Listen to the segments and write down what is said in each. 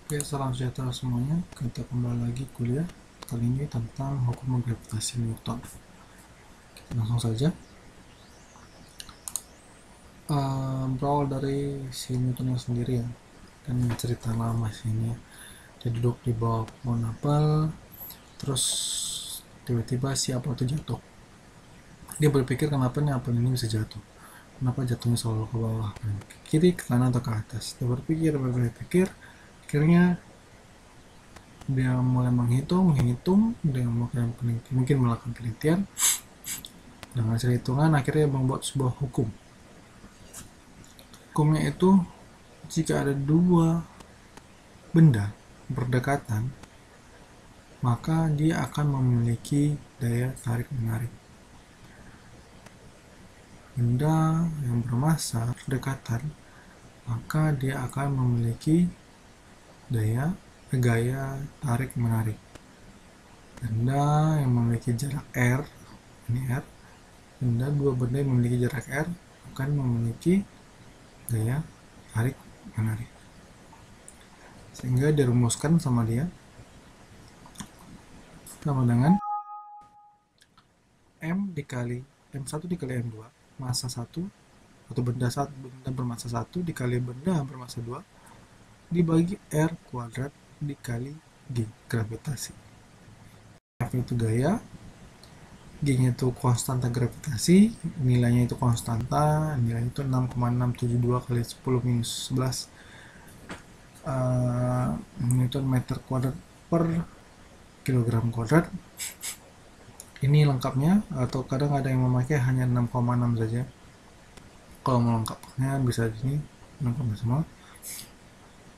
Oke, salam sejahtera semuanya. Kita kembali lagi kuliah. Kali ini tentang hukum gravitasi Newton. Kita langsung saja. Berawal dari si Newton yang sendiri ya. Dan cerita lama sih ini. Dia duduk di bawah pohon apel. Terus tiba-tiba si apel itu jatuh. Dia berpikir kenapa nih apel ini bisa jatuh. Kenapa jatuhnya selalu ke bawah. Ke kiri, ke kanan, atau ke atas. Dia berpikir. Akhirnya dia mulai menghitung, dia mungkin melakukan penelitian. Dengan hasil hitungan akhirnya membuat sebuah hukum. Hukumnya itu jika ada dua benda berdekatan, maka dia akan memiliki daya tarik menarik. Benda yang bermassa berdekatan, maka dia akan memiliki gaya tarik menarik. Benda yang memiliki jarak r, ini r, dua benda yang memiliki jarak r akan memiliki gaya tarik menarik. Sehingga dirumuskan sama dia sama dengan M1 dikali M2 massa 1 atau benda bermassa 1 dikali benda bermassa 2 dibagi R kuadrat dikali G, gravitasi. F itu gaya, G-nya itu konstanta gravitasi, nilainya itu konstanta, nilainya itu 6,672 kali 10 minus 11 Newton meter kuadrat per kilogram kuadrat. Ini lengkapnya, atau kadang ada yang memakai hanya 6,6 saja. Kalau mau lengkapnya bisa di sini lengkapnya semua.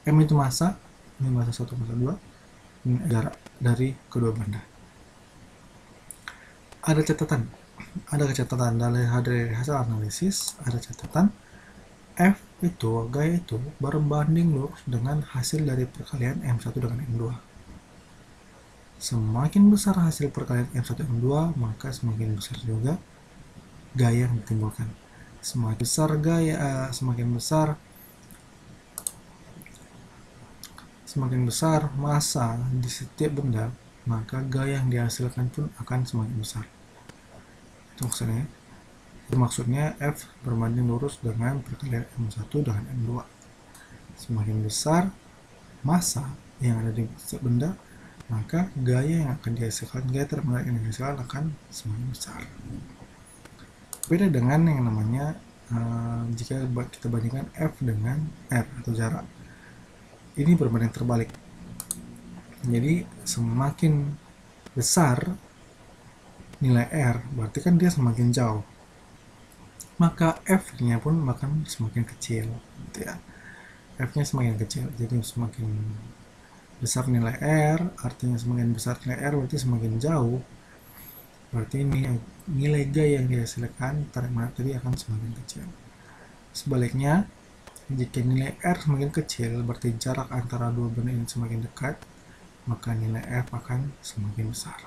M itu massa, ini massa 1, massa 2, ini jarak dari kedua benda. Ada catatan dari hasil analisis, ada catatan F itu, gaya itu berbanding lurus dengan hasil dari perkalian M1 dengan M2. Semakin besar hasil perkalian M1 M2, maka semakin besar juga gaya yang ditimbulkan. Semakin besar massa di setiap benda, maka gaya yang dihasilkan pun akan semakin besar. Itu maksudnya F berbanding lurus dengan perkalian M1 dengan M2. Semakin besar massa yang ada di setiap benda, maka gaya yang akan dihasilkan, gaya termenarik yang dihasilkan akan semakin besar. Beda dengan yang namanya jika kita bandingkan F dengan R atau jarak. Ini berbanding terbalik. Jadi semakin besar nilai R, berarti kan dia semakin jauh. Maka F-nya pun akan semakin kecil, gitu ya. F-nya semakin kecil, jadi semakin besar nilai R, artinya semakin besar nilai R berarti semakin jauh. Berarti ini nilai gaya yang dihasilkan tarik menarik tadi akan semakin kecil. Sebaliknya, jika nilai R semakin kecil, berarti jarak antara dua benda ini semakin dekat, maka nilai F akan semakin besar.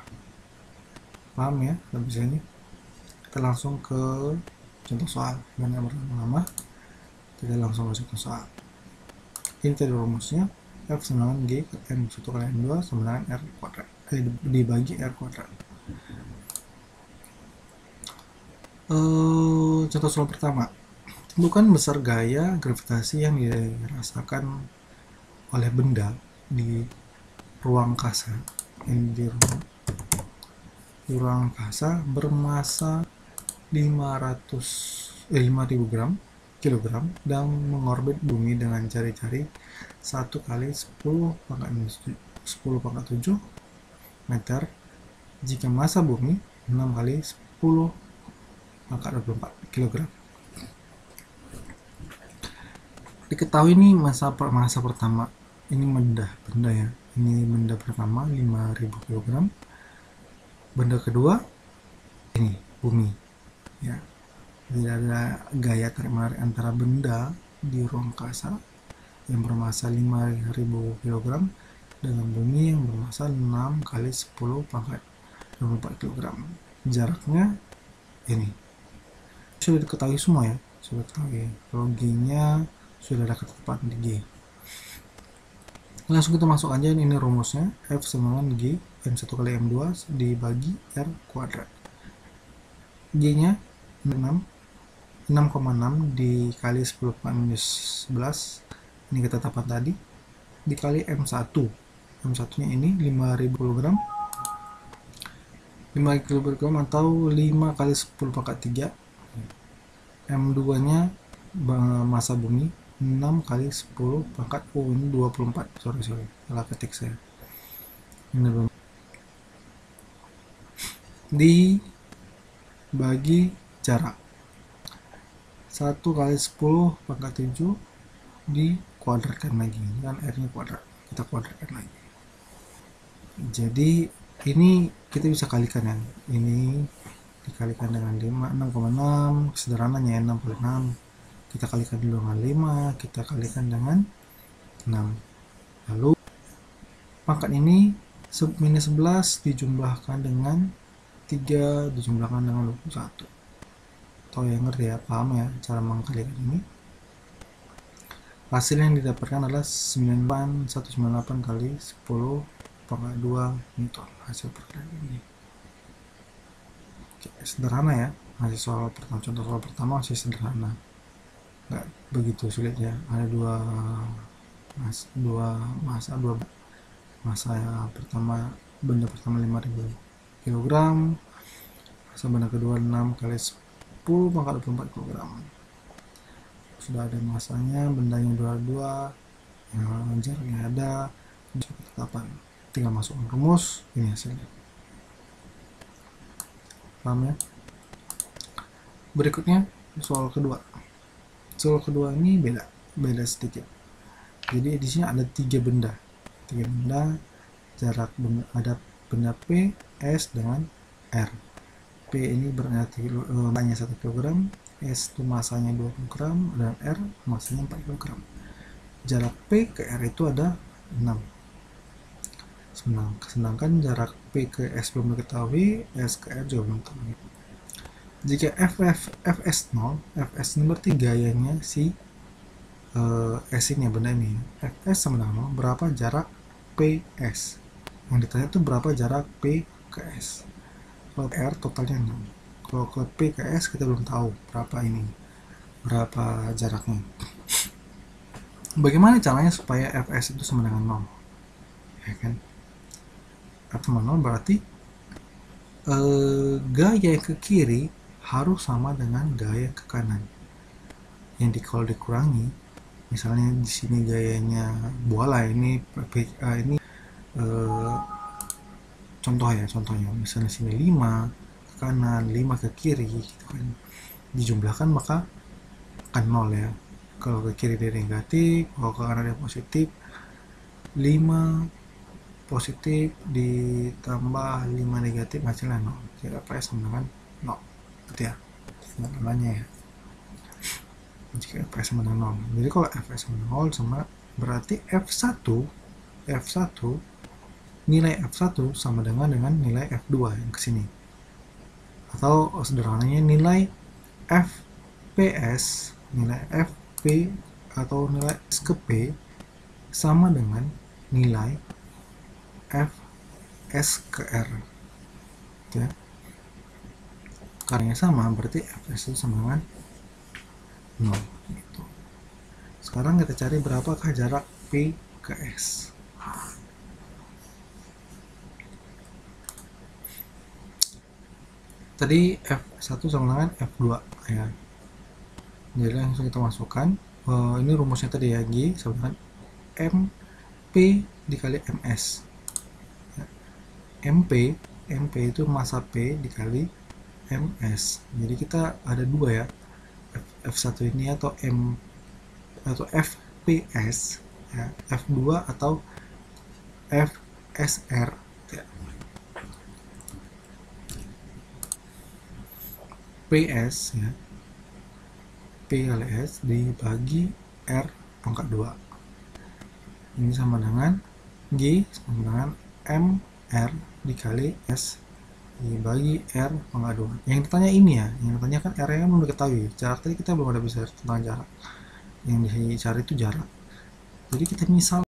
Paham ya habis ini? Kita langsung ke contoh soal. Jangan berlama-lama, kita langsung ke contoh soal. Ini tadi rumusnya, F sama dengan G M1 kali M2 sama dengan R kuadrat, dibagi R kuadrat. Contoh soal pertama, tentukan besar gaya gravitasi yang dirasakan oleh benda di ruang angkasa. Ini di ruang angkasa bermassa 5000 kilogram dan mengorbit bumi dengan jari-jari 1 kali 10 pangkat 7 meter jika massa bumi 6 kali 10 pangkat 24 kilogram. Diketahui ini massa pertama, ini benda ya, ini benda pertama 5000 kg, benda kedua ini bumi ya. Tidak ada gaya tarik menarik antara benda di ruang angkasa yang bermassa 5000 kg dengan bumi yang bermassa 6 kali 10 pangkat 24 kg. Jaraknya ini sudah diketahui semua ya, sudah diketahui. Kalau G nya sudah ada ketetapan di G. Langsung kita masuk aja, ini rumusnya. F sama dengan G M1 kali M2 dibagi R kuadrat. G nya 6,6 dikali 10 minus 11, ini kita dapat tadi, dikali M1 nya ini 5000 kg, 5 kg atau 5 kali 10 pangkat 3. M2 nya masa bumi 6 kali 10 pangkat, ini 24, sorry salah ketik saya, ini belum, dibagi jarak 1 kali 10 pangkat 7 dikuadratkan lagi, kan R nya kuadrat, kita kuadratkan lagi. Jadi ini kita bisa kalikan ya, ini dikalikan dengan 6,6, sederhananya 6 kita kalikan dulu dengan 5, kita kalikan dengan 6, lalu pangkat ini minus 11 dijumlahkan dengan 3 dijumlahkan dengan 21. Tahu yang ngerti ya, paham ya cara mengkalikan ini. Hasil yang didapatkan adalah 198 kali 10 pangkat 2 Newton hasil perkalian ini. Oke, sederhana ya, masih soal pertama, contoh soal pertama masih sederhana, nggak begitu sulit ya. Ada dua masa ya, pertama benda pertama 5000 kg, masa benda kedua 6 kali 10 pangkat 24 kg. Sudah ada masanya, bendanya dua, jaraknya ada, ketetapan, tinggal masukkan rumus, ini hasilnya. Paham ya? Berikutnya soal kedua. Soal kedua ini beda sedikit. Jadi di sini ada tiga benda, jarak benda, ada benda P, S dengan R. P ini berarti beratnya 1 kg, S itu masanya 20 gram, dan R masanya 4 kg. Jarak P ke R itu ada 6. Sedangkan jarak P ke S belum diketahui, S ke R juga belum diketahui. Jika Fs 0, Fs ini berarti gayanya si S ini, benda ini. Fs sama dengan 0, berapa jarak PS? Yang ditanya itu berapa jarak P ke S. Kalau R totalnya 6. Kalau ke P ke S kita belum tahu berapa jaraknya. Bagaimana caranya supaya Fs itu sama dengan 0? Ya kan? F sama 0 berarti gaya ke kiri harus sama dengan gaya ke kanan. Kalau dikurangi, misalnya di sini gayanya bola, ini contohnya misalnya sini 5 ke kanan, 5 ke kiri gitu kan, dijumlahkan maka akan 0 ya. Kalau ke kiri dia negatif, kalau ke kanan dia positif, 5 positif ditambah 5 negatif hasilnya 0. Jadi apa ya, sama dengan 0 gitu ya namanya ya, jika Fs sama dengan 0. Jadi kalau Fs sama 0 sama berarti F1 nilai F1 sama dengan nilai F2 yang kesini, atau sederhananya nilai Fps, nilai Fp atau nilai S ke P sama dengan nilai Fs ke R ya. Karena sama berarti Fs itu sama dengan 0 gitu. Sekarang kita cari berapakah jarak P ke S. Tadi F1 sama dengan F2 ya. Jadi langsung kita masukkan, ini rumusnya tadi ya, G sama dengan MP dikali MS ya. MP itu masa P dikali MS. Jadi kita ada dua ya, F1 ini atau FPS ya, F2 atau FSR ya. PS ya, P kali S dibagi R pangkat 2, ini sama dengan G sama dengan MR dikali S dibagi R pangkat 2. Yang ditanya ini ya, yang ditanya kan R nya belum diketahui, jarak tadi kita belum ada bisa tentang jarak, yang dicari itu jarak. Jadi kita misal